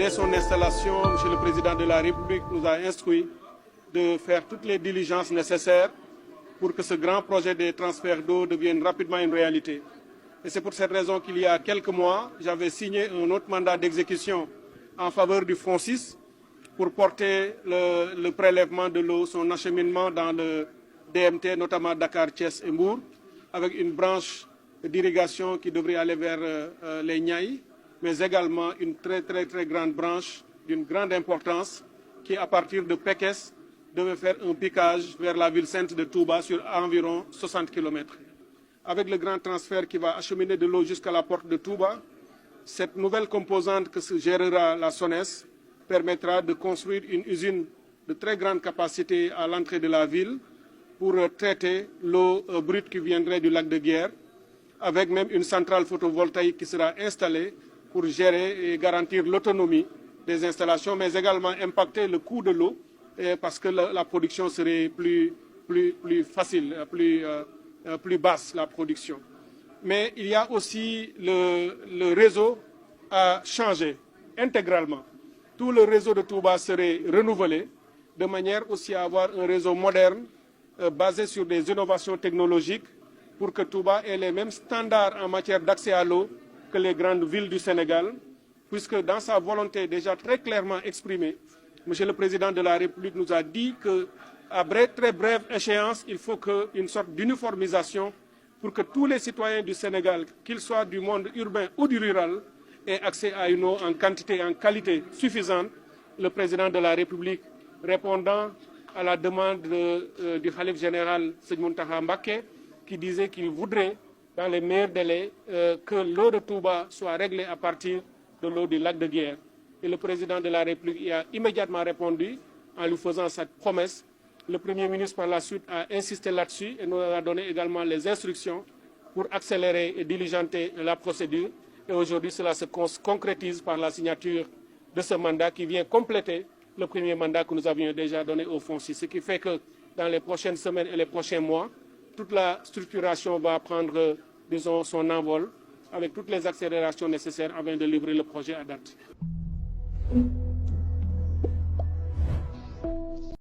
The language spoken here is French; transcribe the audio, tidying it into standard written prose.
dès son installation, M. le Président de la République nous a instruit de faire toutes les diligences nécessaires pour que ce grand projet de transfert d'eau devienne rapidement une réalité. Et c'est pour cette raison qu'il y a quelques mois, j'avais signé un autre mandat d'exécution en faveur du FONSIS pour porter le prélèvement de l'eau, son acheminement dans le DMT, notamment Dakar, Thiès et Mbour, avec une branche d'irrigation qui devrait aller vers les Niayes, mais également une très grande branche d'une grande importance qui, à partir de Pekes, devait faire un piquage vers la ville sainte de Touba sur environ 60 km. Avec le grand transfert qui va acheminer de l'eau jusqu'à la porte de Touba, cette nouvelle composante que se gérera la SONES permettra de construire une usine de très grande capacité à l'entrée de la ville pour traiter l'eau brute qui viendrait du lac de Guiers, avec même une centrale photovoltaïque qui sera installée pour gérer et garantir l'autonomie des installations, mais également impacter le coût de l'eau, parce que la production serait plus facile, plus basse la production. Mais il y a aussi le réseau a changé intégralement. Tout le réseau de Touba serait renouvelé de manière aussi à avoir un réseau moderne basé sur des innovations technologiques pour que Touba ait les mêmes standards en matière d'accès à l'eau que les grandes villes du Sénégal, puisque dans sa volonté déjà très clairement exprimée, M. le Président de la République nous a dit qu'à très brève échéance, il faut une sorte d'uniformisation pour que tous les citoyens du Sénégal, qu'ils soient du monde urbain ou du rural, aient accès à une eau en quantité et en qualité suffisante. Le Président de la République, répondant à la demande du Khalife général Serigne Mountakha Mbacké, qui disait qu'il voudrait, dans les meilleurs délais, que l'eau de Touba soit réglée à partir de l'eau du lac de Guiers. Et le Président de la République y a immédiatement répondu en lui faisant cette promesse. Le Premier ministre, par la suite, a insisté là-dessus et nous a donné également les instructions pour accélérer et diligenter la procédure. Et aujourd'hui, cela se concrétise par la signature de ce mandat qui vient compléter le premier mandat que nous avions déjà donné au FONSIS. Ce qui fait que dans les prochaines semaines et les prochains mois, toute la structuration va prendre, disons, son envol avec toutes les accélérations nécessaires afin de livrer le projet à date.